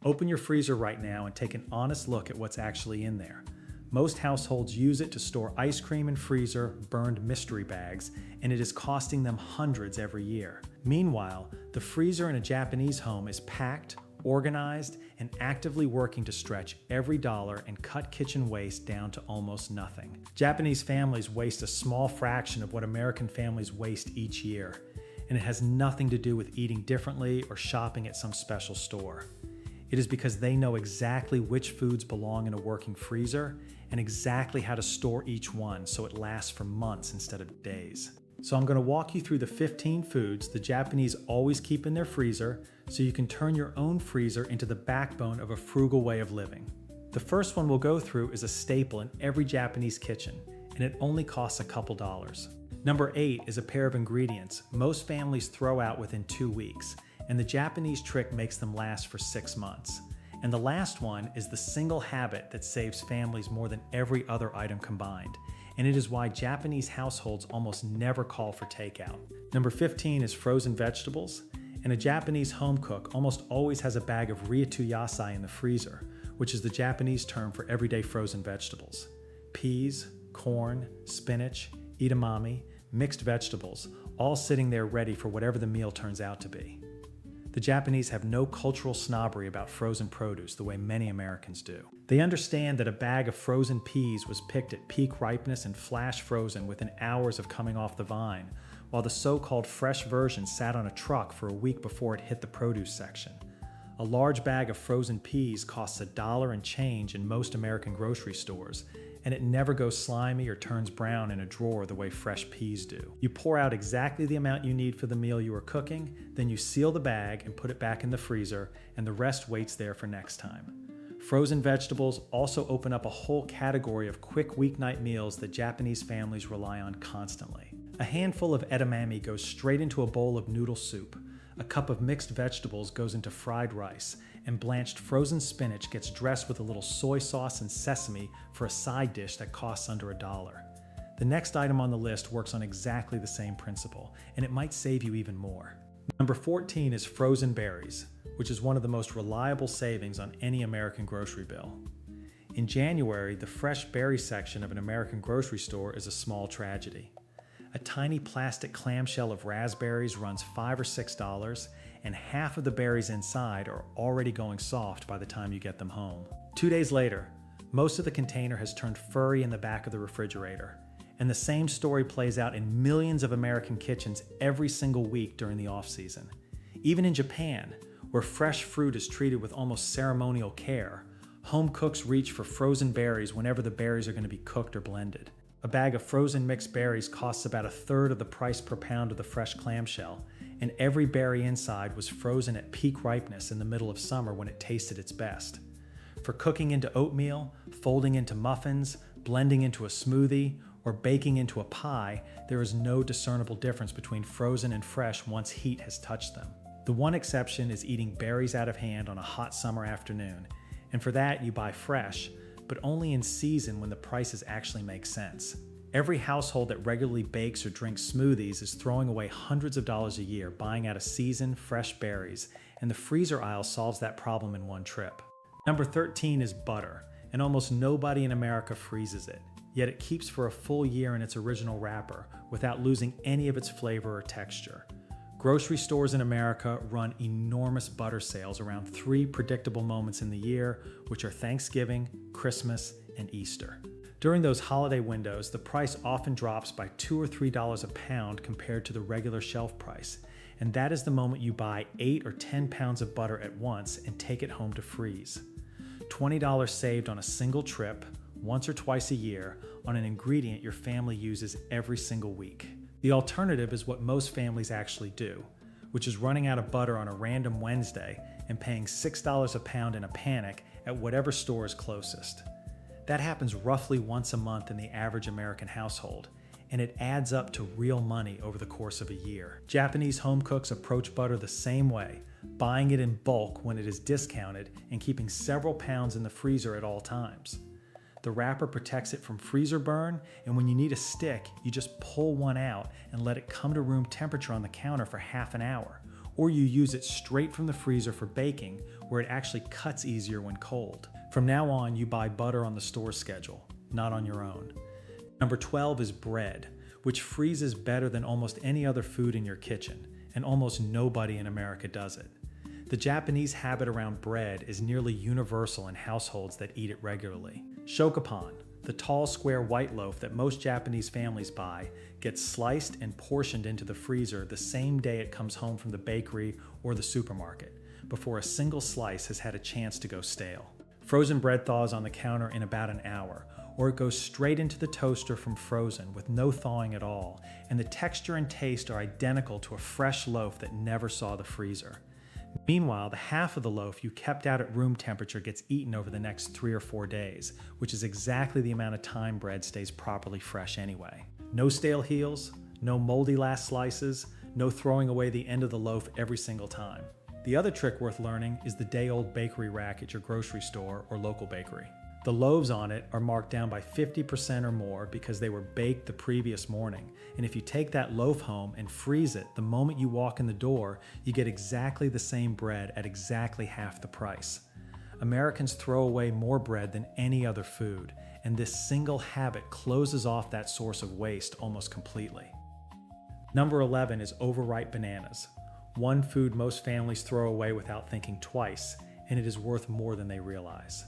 Open your freezer right now and take an honest look at what's actually in there. Most households use it to store ice cream in freezer, burned mystery bags, and it is costing them hundreds every year. Meanwhile, the freezer in a Japanese home is packed, organized, and actively working to stretch every dollar and cut kitchen waste down to almost nothing. Japanese families waste a small fraction of what American families waste each year, and it has nothing to do with eating differently or shopping at some special store. It is because they know exactly which foods belong in a working freezer and exactly how to store each one so it lasts for months instead of days. So I'm going to walk you through the 15 foods the Japanese always keep in their freezer so you can turn your own freezer into the backbone of a frugal way of living. The first one we'll go through is a staple in every Japanese kitchen, and it only costs a couple dollars. Number 8 is a pair of ingredients most families throw out within 2 weeks, and the Japanese trick makes them last for 6 months. And the last one is the single habit that saves families more than every other item combined, and it is why Japanese households almost never call for takeout. Number 15 is frozen vegetables, and a Japanese home cook almost always has a bag of ryutu yasai in the freezer, which is the Japanese term for everyday frozen vegetables. Peas, corn, spinach, edamame, mixed vegetables, all sitting there ready for whatever the meal turns out to be. The Japanese have no cultural snobbery about frozen produce the way many Americans do. They understand that a bag of frozen peas was picked at peak ripeness and flash frozen within hours of coming off the vine, while the so-called fresh version sat on a truck for a week before it hit the produce section. A large bag of frozen peas costs $1 and change in most American grocery stores, and it never goes slimy or turns brown in a drawer the way fresh peas do. You pour out exactly the amount you need for the meal you are cooking, then you seal the bag and put it back in the freezer, and the rest waits there for next time. Frozen vegetables also open up a whole category of quick weeknight meals that Japanese families rely on constantly. A handful of edamame goes straight into a bowl of noodle soup. A cup of mixed vegetables goes into fried rice, and blanched frozen spinach gets dressed with a little soy sauce and sesame for a side dish that costs under $1. The next item on the list works on exactly the same principle, and it might save you even more. Number 14 is frozen berries, which is one of the most reliable savings on any American grocery bill. In January, the fresh berry section of an American grocery store is a small tragedy. A tiny plastic clamshell of raspberries runs $5 or $6, and half of the berries inside are already going soft by the time you get them home. 2 days later, most of the container has turned furry in the back of the refrigerator, and the same story plays out in millions of American kitchens every single week during the off-season. Even in Japan, where fresh fruit is treated with almost ceremonial care, home cooks reach for frozen berries whenever the berries are going to be cooked or blended. A bag of frozen mixed berries costs about a third of the price per pound of the fresh clamshell, and every berry inside was frozen at peak ripeness in the middle of summer when it tasted its best. For cooking into oatmeal, folding into muffins, blending into a smoothie, or baking into a pie, there is no discernible difference between frozen and fresh once heat has touched them. The one exception is eating berries out of hand on a hot summer afternoon, and for that you buy fresh, but only in season when the prices actually make sense. Every household that regularly bakes or drinks smoothies is throwing away hundreds of dollars a year buying out of seasoned, fresh berries, and the freezer aisle solves that problem in one trip. Number 13 is butter, and almost nobody in America freezes it, yet it keeps for a full year in its original wrapper without losing any of its flavor or texture. Grocery stores in America run enormous butter sales around 3 predictable moments in the year, which are Thanksgiving, Christmas, and Easter. During those holiday windows, the price often drops by $2 or $3 a pound compared to the regular shelf price, and that is the moment you buy 8 or 10 pounds of butter at once and take it home to freeze. $20 saved on a single trip, once or twice a year, on an ingredient your family uses every single week. The alternative is what most families actually do, which is running out of butter on a random Wednesday and paying $6 a pound in a panic at whatever store is closest. That happens roughly once a month in the average American household, and it adds up to real money over the course of a year. Japanese home cooks approach butter the same way, buying it in bulk when it is discounted and keeping several pounds in the freezer at all times. The wrapper protects it from freezer burn, and when you need a stick, you just pull one out and let it come to room temperature on the counter for half an hour, or you use it straight from the freezer for baking, where it actually cuts easier when cold. From now on, you buy butter on the store schedule, not on your own. Number 12 is bread, which freezes better than almost any other food in your kitchen, and almost nobody in America does it. The Japanese habit around bread is nearly universal in households that eat it regularly. Shokupan, the tall square white loaf that most Japanese families buy, gets sliced and portioned into the freezer the same day it comes home from the bakery or the supermarket, before a single slice has had a chance to go stale. Frozen bread thaws on the counter in about an hour, or it goes straight into the toaster from frozen with no thawing at all, and the texture and taste are identical to a fresh loaf that never saw the freezer. Meanwhile, the half of the loaf you kept out at room temperature gets eaten over the next 3 or 4 days, which is exactly the amount of time bread stays properly fresh anyway. No stale heels, no moldy last slices, no throwing away the end of the loaf every single time. The other trick worth learning is the day-old bakery rack at your grocery store or local bakery. The loaves on it are marked down by 50% or more because they were baked the previous morning, and if you take that loaf home and freeze it the moment you walk in the door, you get exactly the same bread at exactly half the price. Americans throw away more bread than any other food, and this single habit closes off that source of waste almost completely. Number 11 is overripe bananas, one food most families throw away without thinking twice, and it is worth more than they realize.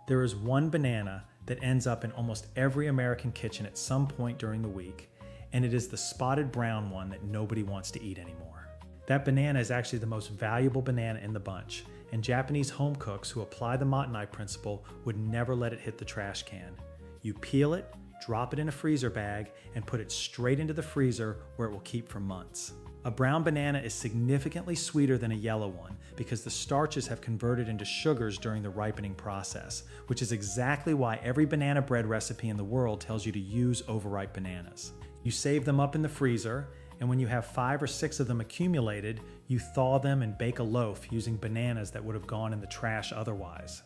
There is one banana that ends up in almost every American kitchen at some point during the week, and it is the spotted brown one that nobody wants to eat anymore. That banana is actually the most valuable banana in the bunch, and Japanese home cooks who apply the Matanai principle would never let it hit the trash can. You peel it, drop it in a freezer bag, and put it straight into the freezer where it will keep for months. A brown banana is significantly sweeter than a yellow one because the starches have converted into sugars during the ripening process, which is exactly why every banana bread recipe in the world tells you to use overripe bananas. You save them up in the freezer, and when you have 5 or 6 of them accumulated, you thaw them and bake a loaf using bananas that would have gone in the trash otherwise.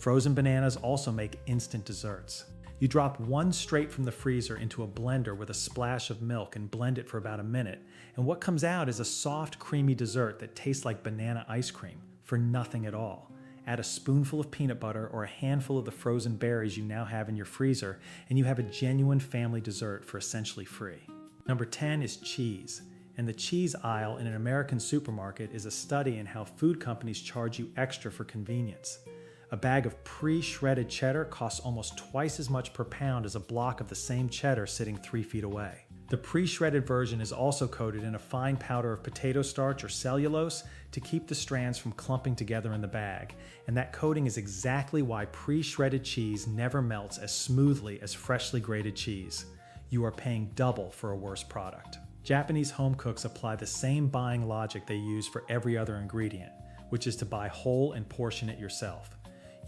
Frozen bananas also make instant desserts. You drop one straight from the freezer into a blender with a splash of milk and blend it for about a minute, and what comes out is a soft, creamy dessert that tastes like banana ice cream for nothing at all. Add a spoonful of peanut butter or a handful of the frozen berries you now have in your freezer, and you have a genuine family dessert for essentially free. Number 10 is cheese, and the cheese aisle in an American supermarket is a study in how food companies charge you extra for convenience. A bag of pre-shredded cheddar costs almost twice as much per pound as a block of the same cheddar sitting 3 feet away. The pre-shredded version is also coated in a fine powder of potato starch or cellulose to keep the strands from clumping together in the bag, and that coating is exactly why pre-shredded cheese never melts as smoothly as freshly grated cheese. You are paying double for a worse product. Japanese home cooks apply the same buying logic they use for every other ingredient, which is to buy whole and portion it yourself.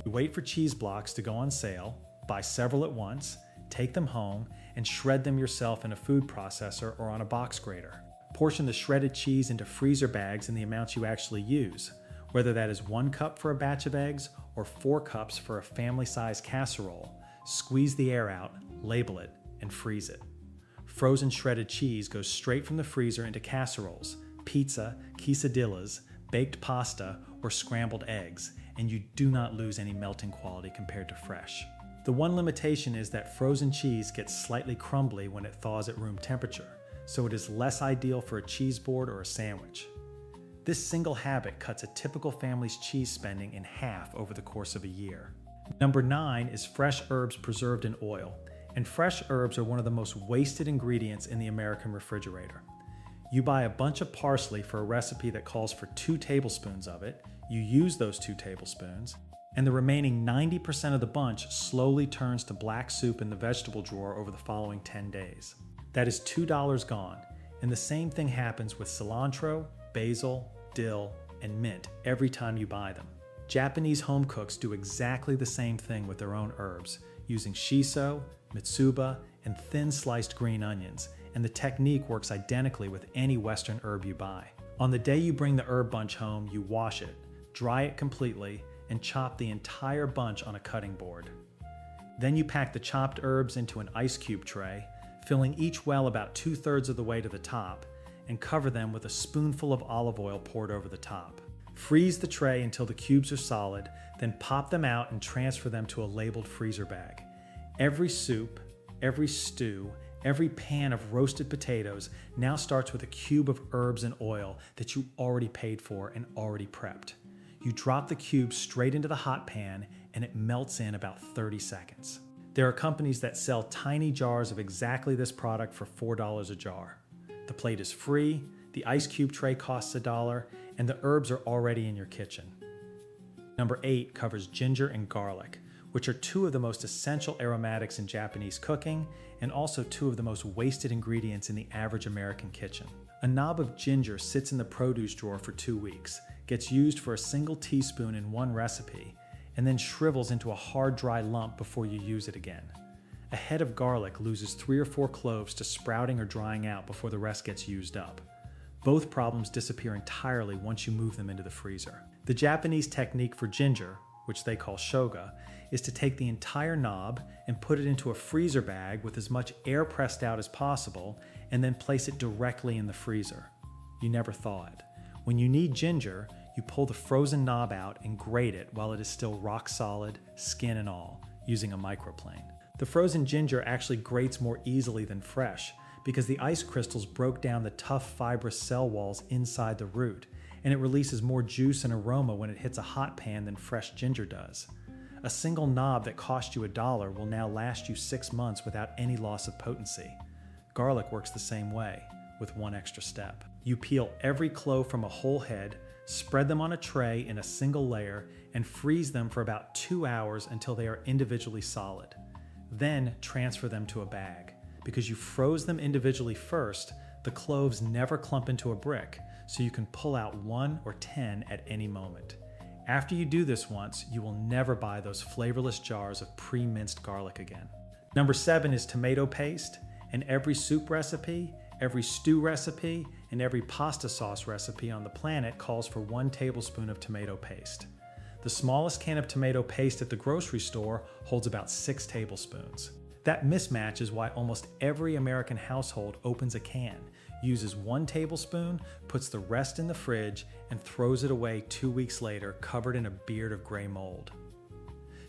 You wait for cheese blocks to go on sale, buy several at once, take them home, and shred them yourself in a food processor or on a box grater. Portion the shredded cheese into freezer bags in the amounts you actually use, whether that is 1 cup for a batch of eggs or 4 cups for a family-sized casserole. Squeeze the air out, label it, and freeze it. Frozen shredded cheese goes straight from the freezer into casseroles, pizza, quesadillas, baked pasta, or scrambled eggs, and you do not lose any melting quality compared to fresh. The one limitation is that frozen cheese gets slightly crumbly when it thaws at room temperature, so it is less ideal for a cheese board or a sandwich. This single habit cuts a typical family's cheese spending in half over the course of a year. Number 9 is fresh herbs preserved in oil, and fresh herbs are one of the most wasted ingredients in the American refrigerator. You buy a bunch of parsley for a recipe that calls for 2 tablespoons of it, you use those 2 tablespoons, and the remaining 90% of the bunch slowly turns to black soup in the vegetable drawer over the following 10 days. That is $2 gone, and the same thing happens with cilantro, basil, dill, and mint every time you buy them. Japanese home cooks do exactly the same thing with their own herbs, using shiso, mitsuba, and thin sliced green onions, and the technique works identically with any Western herb you buy. On the day you bring the herb bunch home, you wash it, dry it completely, and chop the entire bunch on a cutting board. Then you pack the chopped herbs into an ice cube tray, filling each well about 2/3 of the way to the top, and cover them with a spoonful of olive oil poured over the top. Freeze the tray until the cubes are solid, then pop them out and transfer them to a labeled freezer bag. Every soup, every stew, every pan of roasted potatoes now starts with a cube of herbs and oil that you already paid for and already prepped. You drop the cube straight into the hot pan and it melts in about 30 seconds. There are companies that sell tiny jars of exactly this product for $4 a jar. The plate is free, the ice cube tray costs $1, and the herbs are already in your kitchen. Number 8 covers ginger and garlic, which are two of the most essential aromatics in Japanese cooking and also two of the most wasted ingredients in the average American kitchen. A knob of ginger sits in the produce drawer for 2 weeks, gets used for a single teaspoon in one recipe, and then shrivels into a hard, dry lump before you use it again. A head of garlic loses 3 or 4 cloves to sprouting or drying out before the rest gets used up. Both problems disappear entirely once you move them into the freezer. The Japanese technique for ginger, which they call shoga, is to take the entire knob and put it into a freezer bag with as much air pressed out as possible and then place it directly in the freezer. You never thaw it. When you need ginger, you pull the frozen knob out and grate it while it is still rock solid, skin and all, using a microplane. The frozen ginger actually grates more easily than fresh because the ice crystals broke down the tough fibrous cell walls inside the root, and it releases more juice and aroma when it hits a hot pan than fresh ginger does. A single knob that cost you $1 will now last you 6 months without any loss of potency. Garlic works the same way, with one extra step. You peel every clove from a whole head, spread them on a tray in a single layer, and freeze them for about 2 hours until they are individually solid. Then transfer them to a bag. Because you froze them individually first, the cloves never clump into a brick, so you can pull out 1 or 10 at any moment. After you do this once, you will never buy those flavorless jars of pre-minced garlic again. Number 7 is tomato paste, and every soup recipe, every stew recipe, and every pasta sauce recipe on the planet calls for 1 tablespoon of tomato paste. The smallest can of tomato paste at the grocery store holds about 6 tablespoons. That mismatch is why almost every American household opens a can, uses 1 tablespoon, puts the rest in the fridge, and throws it away 2 weeks later covered in a beard of gray mold.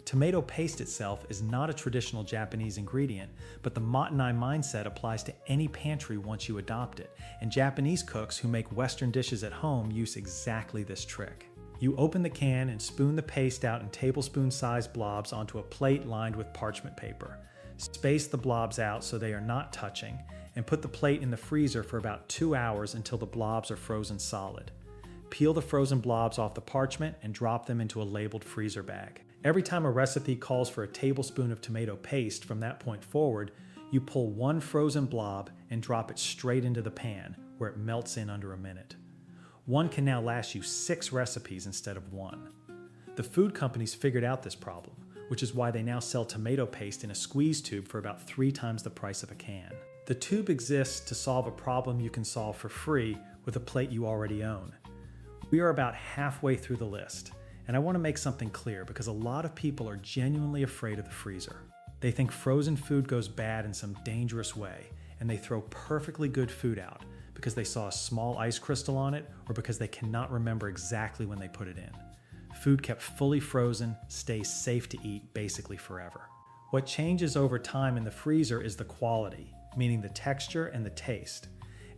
Tomato paste itself is not a traditional Japanese ingredient, but the Matanai mindset applies to any pantry once you adopt it, and Japanese cooks who make Western dishes at home use exactly this trick. You open the can and spoon the paste out in tablespoon-sized blobs onto a plate lined with parchment paper. Space the blobs out so they are not touching, and put the plate in the freezer for about 2 hours until the blobs are frozen solid. Peel the frozen blobs off the parchment and drop them into a labeled freezer bag. Every time a recipe calls for a tablespoon of tomato paste from that point forward, you pull 1 frozen blob and drop it straight into the pan, where it melts in under a minute. 1 can now last you 6 recipes instead of 1. The food companies figured out this problem, which is why they now sell tomato paste in a squeeze tube for about 3 times the price of a can. The tube exists to solve a problem you can solve for free with a plate you already own. We are about halfway through the list, and I want to make something clear because a lot of people are genuinely afraid of the freezer. They think frozen food goes bad in some dangerous way, and they throw perfectly good food out because they saw a small ice crystal on it or because they cannot remember exactly when they put it in. Food kept fully frozen stays safe to eat basically forever. What changes over time in the freezer is the quality, meaning the texture and the taste.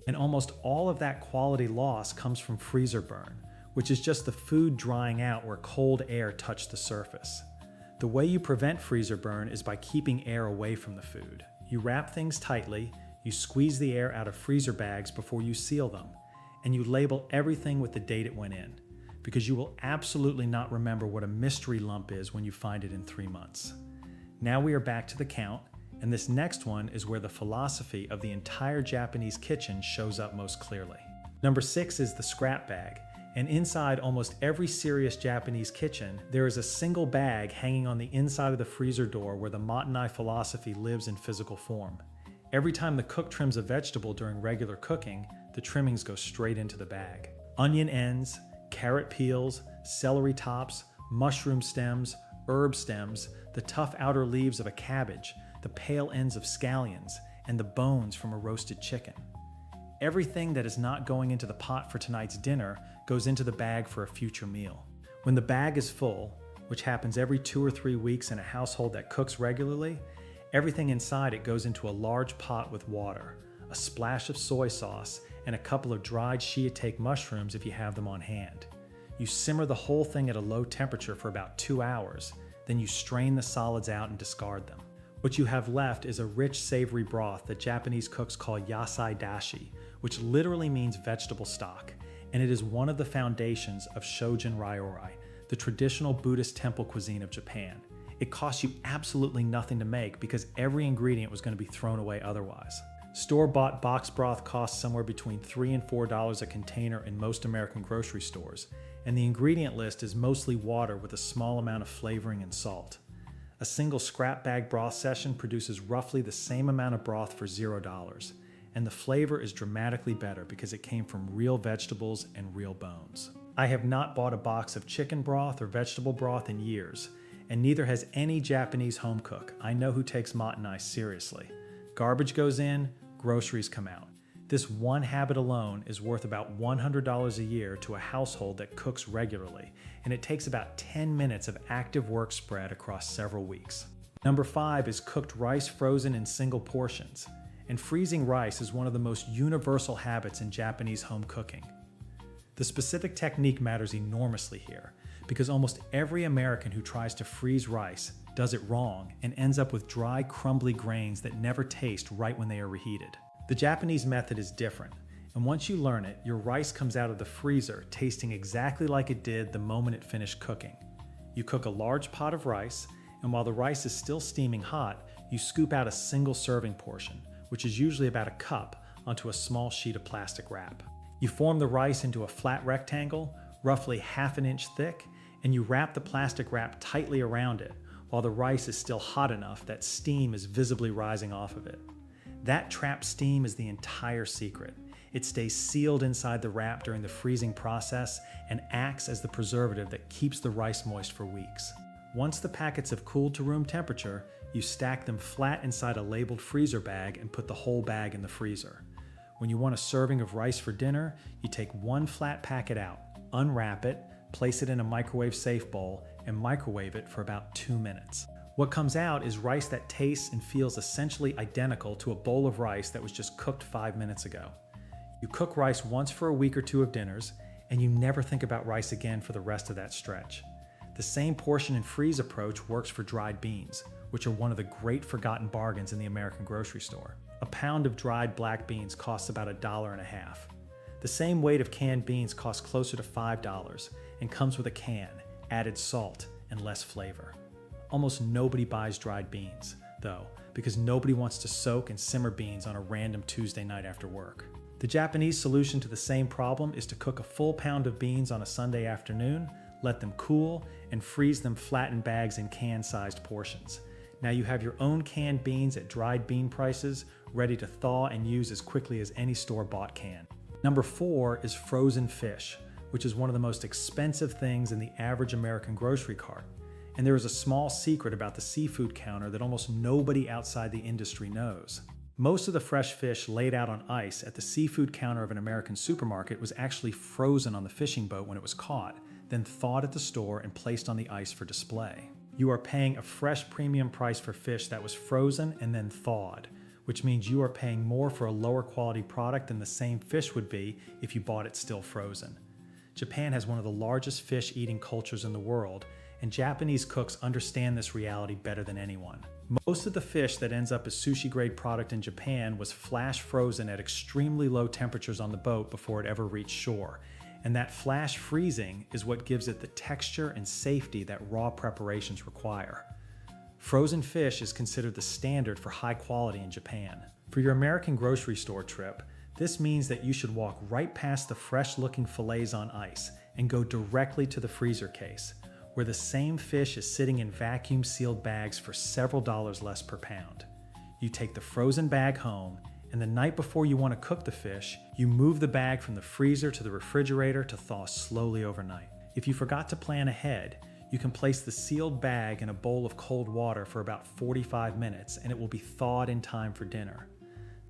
And almost all of that quality loss comes from freezer burn, which is just the food drying out where cold air touched the surface. The way you prevent freezer burn is by keeping air away from the food. You wrap things tightly, you squeeze the air out of freezer bags before you seal them, and you label everything with the date it went in, because you will absolutely not remember what a mystery lump is when you find it in 3 months. Now we are back to the count, and this next one is where the philosophy of the entire Japanese kitchen shows up most clearly. Number 6 is the scrap bag, and inside almost every serious Japanese kitchen, there is a single bag hanging on the inside of the freezer door where the Matanai philosophy lives in physical form. Every time the cook trims a vegetable during regular cooking, the trimmings go straight into the bag. Onion ends, carrot peels, celery tops, mushroom stems, herb stems, the tough outer leaves of a cabbage, the pale ends of scallions, and the bones from a roasted chicken. Everything that is not going into the pot for tonight's dinner goes into the bag for a future meal. When the bag is full, which happens every 2 or 3 weeks in a household that cooks regularly, everything inside it goes into a large pot with water, a splash of soy sauce, and a couple of dried shiitake mushrooms if you have them on hand. You simmer the whole thing at a low temperature for about 2 hours, then you strain the solids out and discard them. What you have left is a rich, savory broth that Japanese cooks call yasai dashi, which literally means vegetable stock, and it is one of the foundations of Shojin Ryori, the traditional Buddhist temple cuisine of Japan. It costs you absolutely nothing to make because every ingredient was going to be thrown away otherwise. Store-bought box broth costs somewhere between $3 and $4 a container in most American grocery stores, and the ingredient list is mostly water with a small amount of flavoring and salt. A single scrap bag broth session produces roughly the same amount of broth for $0, and the flavor is dramatically better because it came from real vegetables and real bones. I have not bought a box of chicken broth or vegetable broth in years, and neither has any Japanese home cook. I know who takes Matanai seriously. Garbage goes in, groceries come out. This one habit alone is worth about $100 a year to a household that cooks regularly, and it takes about 10 minutes of active work spread across several weeks. Number 5 is cooked rice frozen in single portions, and freezing rice is one of the most universal habits in Japanese home cooking. The specific technique matters enormously here, because almost every American who tries to freeze rice does it wrong and ends up with dry, crumbly grains that never taste right when they are reheated. The Japanese method is different, and once you learn it, your rice comes out of the freezer tasting exactly like it did the moment it finished cooking. You cook a large pot of rice, and while the rice is still steaming hot, you scoop out a single serving portion, which is usually about a cup, onto a small sheet of plastic wrap. You form the rice into a flat rectangle, roughly ½ an inch thick, and you wrap the plastic wrap tightly around it, while the rice is still hot enough that steam is visibly rising off of it. That trapped steam is the entire secret. It stays sealed inside the wrap during the freezing process and acts as the preservative that keeps the rice moist for weeks. Once the packets have cooled to room temperature, you stack them flat inside a labeled freezer bag and put the whole bag in the freezer. When you want a serving of rice for dinner, you take one flat packet out, unwrap it, place it in a microwave-safe bowl, and microwave it for about 2 minutes. What comes out is rice that tastes and feels essentially identical to a bowl of rice that was just cooked 5 minutes ago. You cook rice once for a week or two of dinners, and you never think about rice again for the rest of that stretch. The same portion and freeze approach works for dried beans, which are one of the great forgotten bargains in the American grocery store. A pound of dried black beans costs about $1.50. The same weight of canned beans costs closer to $5 and comes with a can, added salt, and less flavor. Almost nobody buys dried beans, though, because nobody wants to soak and simmer beans on a random Tuesday night after work. The Japanese solution to the same problem is to cook a full pound of beans on a Sunday afternoon, let them cool, and freeze them flat in bags in can-sized portions. Now you have your own canned beans at dried bean prices, ready to thaw and use as quickly as any store-bought can. Number 4 is frozen fish, which is one of the most expensive things in the average American grocery cart. And there is a small secret about the seafood counter that almost nobody outside the industry knows. Most of the fresh fish laid out on ice at the seafood counter of an American supermarket was actually frozen on the fishing boat when it was caught, then thawed at the store and placed on the ice for display. You are paying a fresh premium price for fish that was frozen and then thawed, which means you are paying more for a lower quality product than the same fish would be if you bought it still frozen. Japan has one of the largest fish eating cultures in the world, and Japanese cooks understand this reality better than anyone. Most of the fish that ends up as sushi-grade product in Japan was flash frozen at extremely low temperatures on the boat before it ever reached shore, and that flash freezing is what gives it the texture and safety that raw preparations require. Frozen fish is considered the standard for high quality in Japan. For your American grocery store trip, this means that you should walk right past the fresh-looking fillets on ice and go directly to the freezer case, where the same fish is sitting in vacuum-sealed bags for several dollars less per pound. You take the frozen bag home, and the night before you want to cook the fish, you move the bag from the freezer to the refrigerator to thaw slowly overnight. If you forgot to plan ahead, you can place the sealed bag in a bowl of cold water for about 45 minutes, and it will be thawed in time for dinner.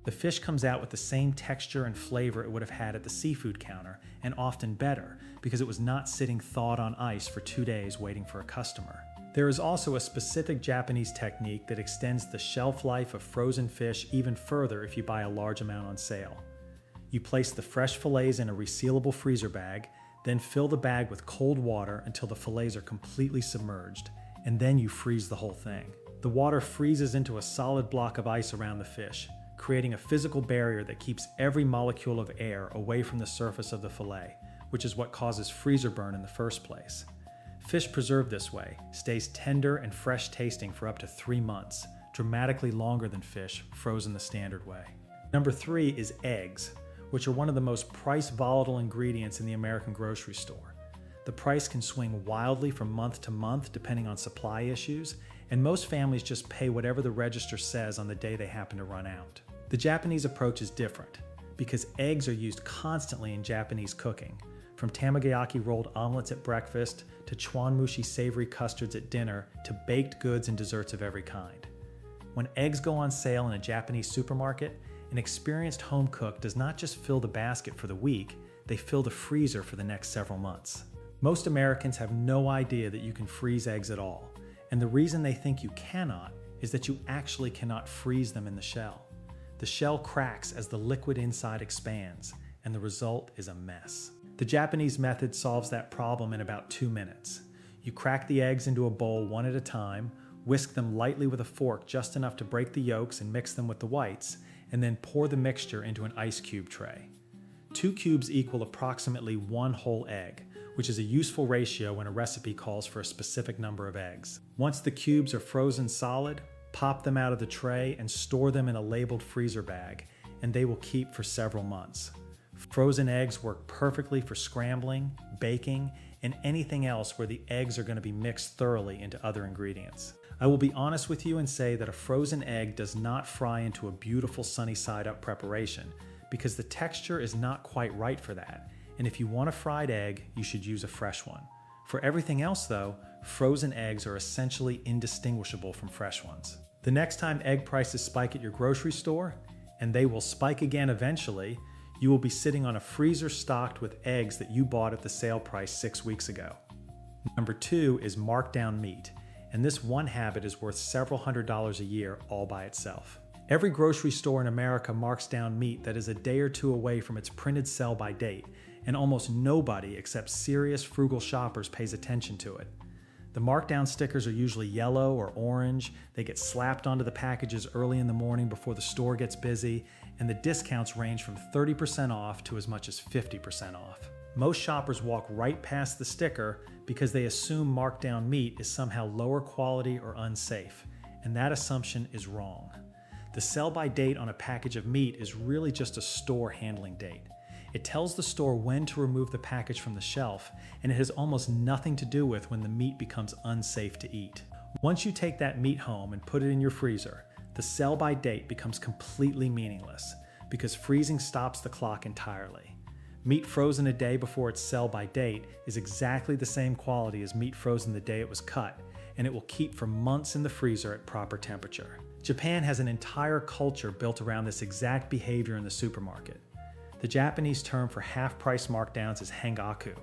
The fish comes out with the same texture and flavor it would have had at the seafood counter, and often better, because it was not sitting thawed on ice for 2 days waiting for a customer. There is also a specific Japanese technique that extends the shelf life of frozen fish even further if you buy a large amount on sale. You place the fresh fillets in a resealable freezer bag, then fill the bag with cold water until the fillets are completely submerged, and then you freeze the whole thing. The water freezes into a solid block of ice around the fish, creating a physical barrier that keeps every molecule of air away from the surface of the fillet, which is what causes freezer burn in the first place. Fish preserved this way stays tender and fresh tasting for up to 3 months, dramatically longer than fish frozen the standard way. Number 3 is eggs, which are one of the most price volatile ingredients in the American grocery store. The price can swing wildly from month to month depending on supply issues, and most families just pay whatever the register says on the day they happen to run out. The Japanese approach is different, because eggs are used constantly in Japanese cooking, from tamagoyaki rolled omelets at breakfast to chuanmushi savory custards at dinner to baked goods and desserts of every kind. When eggs go on sale in a Japanese supermarket, an experienced home cook does not just fill the basket for the week, they fill the freezer for the next several months. Most Americans have no idea that you can freeze eggs at all, and the reason they think you cannot is that you actually cannot freeze them in the shell. The shell cracks as the liquid inside expands, and the result is a mess. The Japanese method solves that problem in about 2 minutes. You crack the eggs into a bowl one at a time, whisk them lightly with a fork just enough to break the yolks and mix them with the whites, and then pour the mixture into an ice cube tray. 2 cubes equal approximately 1 whole egg, which is a useful ratio when a recipe calls for a specific number of eggs. Once the cubes are frozen solid, pop them out of the tray and store them in a labeled freezer bag, and they will keep for several months. Frozen eggs work perfectly for scrambling, baking, and anything else where the eggs are going to be mixed thoroughly into other ingredients. I will be honest with you and say that a frozen egg does not fry into a beautiful sunny side up preparation, because the texture is not quite right for that, and if you want a fried egg, you should use a fresh one. For everything else though, frozen eggs are essentially indistinguishable from fresh ones. The next time egg prices spike at your grocery store, and they will spike again eventually, you will be sitting on a freezer stocked with eggs that you bought at the sale price 6 weeks ago. Number 2 is markdown meat, and this one habit is worth several $100s a year all by itself. Every grocery store in America marks down meat that is a day or 2 away from its printed sell-by date, and almost nobody except serious frugal shoppers pays attention to it. The markdown stickers are usually yellow or orange, they get slapped onto the packages early in the morning before the store gets busy, and the discounts range from 30% off to as much as 50% off. Most shoppers walk right past the sticker because they assume markdown meat is somehow lower quality or unsafe, and that assumption is wrong. The sell-by date on a package of meat is really just a store handling date. It tells the store when to remove the package from the shelf, and it has almost nothing to do with when the meat becomes unsafe to eat. Once you take that meat home and put it in your freezer, the sell-by date becomes completely meaningless because freezing stops the clock entirely. Meat frozen a day before its sell-by date is exactly the same quality as meat frozen the day it was cut, and it will keep for months in the freezer at proper temperature. Japan has an entire culture built around this exact behavior in the supermarket. The Japanese term for half-price markdowns is hangaku,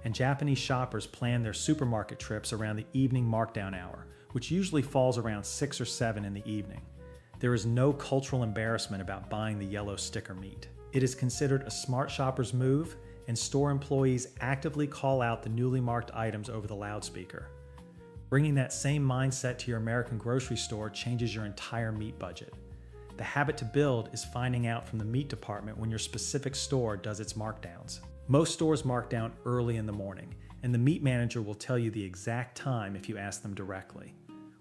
and Japanese shoppers plan their supermarket trips around the evening markdown hour, which usually falls around 6 or 7 in the evening. There is no cultural embarrassment about buying the yellow sticker meat. It is considered a smart shopper's move, and store employees actively call out the newly marked items over the loudspeaker. Bringing that same mindset to your American grocery store changes your entire meat budget. The habit to build is finding out from the meat department when your specific store does its markdowns. Most stores mark down early in the morning, and the meat manager will tell you the exact time if you ask them directly.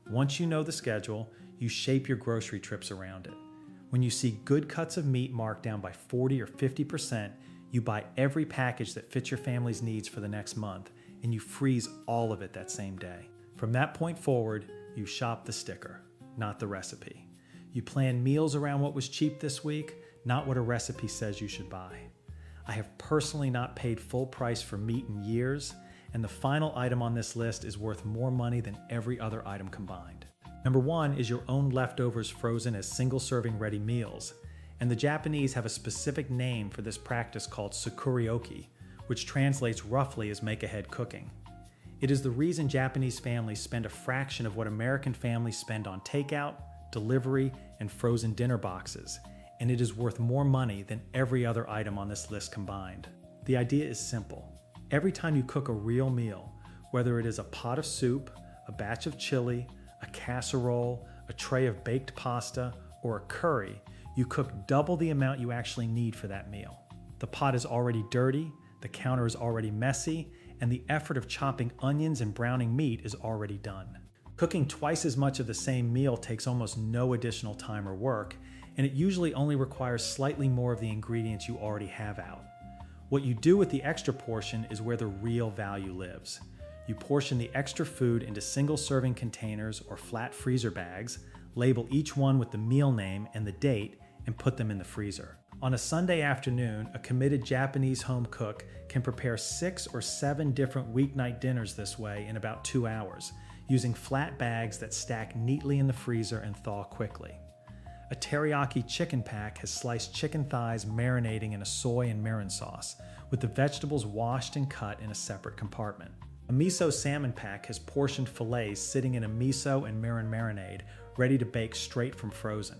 Once you know the schedule, you shape your grocery trips around it. When you see good cuts of meat marked down by 40 or 50%, you buy every package that fits your family's needs for the next month, and you freeze all of it that same day. From that point forward, you shop the sticker, not the recipe. You plan meals around what was cheap this week, not what a recipe says you should buy. I have personally not paid full price for meat in years, and the final item on this list is worth more money than every other item combined. Number 1 is your own leftovers frozen as single-serving ready meals, and the Japanese have a specific name for this practice called tsukurioki, which translates roughly as make-ahead cooking. It is the reason Japanese families spend a fraction of what American families spend on takeout, delivery, and frozen dinner boxes, and it is worth more money than every other item on this list combined. The idea is simple. Every time you cook a real meal, whether it is a pot of soup, a batch of chili, a casserole, a tray of baked pasta, or a curry, you cook double the amount you actually need for that meal. The pot is already dirty, the counter is already messy, and the effort of chopping onions and browning meat is already done. Cooking twice as much of the same meal takes almost no additional time or work, and it usually only requires slightly more of the ingredients you already have out. What you do with the extra portion is where the real value lives. You portion the extra food into single-serving containers or flat freezer bags, label each one with the meal name and the date, and put them in the freezer. On a Sunday afternoon, a committed Japanese home cook can prepare 6 or 7 different weeknight dinners this way in about 2 hours, using flat bags that stack neatly in the freezer and thaw quickly. A teriyaki chicken pack has sliced chicken thighs marinating in a soy and mirin sauce, with the vegetables washed and cut in a separate compartment. A miso salmon pack has portioned fillets sitting in a miso and mirin marinade, ready to bake straight from frozen.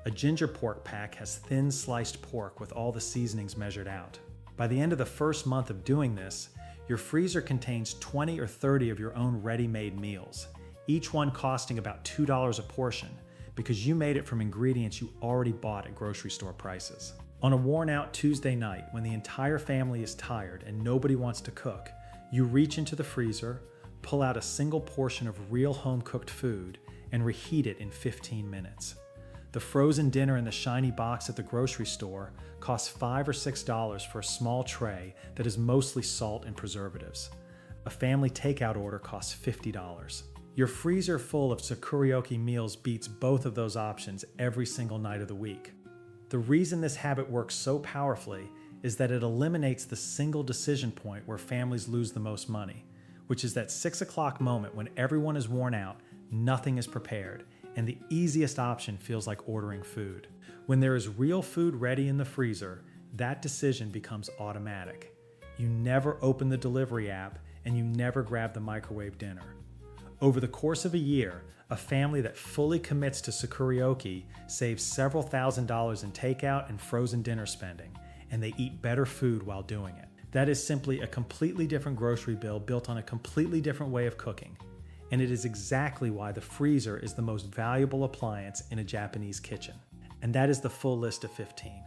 A ginger pork pack has thin sliced pork with all the seasonings measured out. By the end of the first month of doing this, your freezer contains 20 or 30 of your own ready-made meals, each one costing about $2 a portion, because you made it from ingredients you already bought at grocery store prices. On a worn-out Tuesday night, when the entire family is tired and nobody wants to cook, you reach into the freezer, pull out a single portion of real home-cooked food, and reheat it in 15 minutes. The frozen dinner in the shiny box at the grocery store costs $5 or $6 for a small tray that is mostly salt and preservatives. A family takeout order costs $50. Your freezer full of tsukurioki meals beats both of those options every single night of the week. The reason this habit works so powerfully is that it eliminates the single decision point where families lose the most money, which is that 6 o'clock moment when everyone is worn out, nothing is prepared, and the easiest option feels like ordering food. When there is real food ready in the freezer, that decision becomes automatic. You never open the delivery app, and you never grab the microwave dinner. Over the course of a year, a family that fully commits to tsukurioki saves several $1,000s in takeout and frozen dinner spending, and they eat better food while doing it. That is simply a completely different grocery bill built on a completely different way of cooking. And it is exactly why the freezer is the most valuable appliance in a Japanese kitchen. And that is the full list of 15.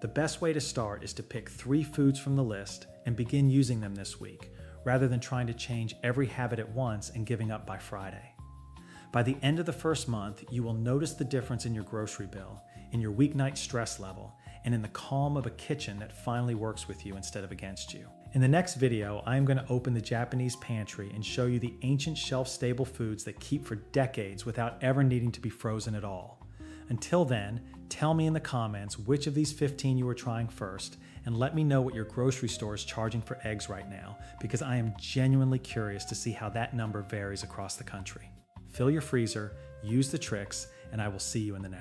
The best way to start is to pick 3 foods from the list and begin using them this week, rather than trying to change every habit at once and giving up by Friday. By the end of the first month, you will notice the difference in your grocery bill, in your weeknight stress level, and in the calm of a kitchen that finally works with you instead of against you. In the next video, I am going to open the Japanese pantry and show you the ancient shelf-stable foods that keep for decades without ever needing to be frozen at all. Until then, tell me in the comments which of these 15 you are trying first, and let me know what your grocery store is charging for eggs right now, because I am genuinely curious to see how that number varies across the country. Fill your freezer, use the tricks, and I will see you in the next.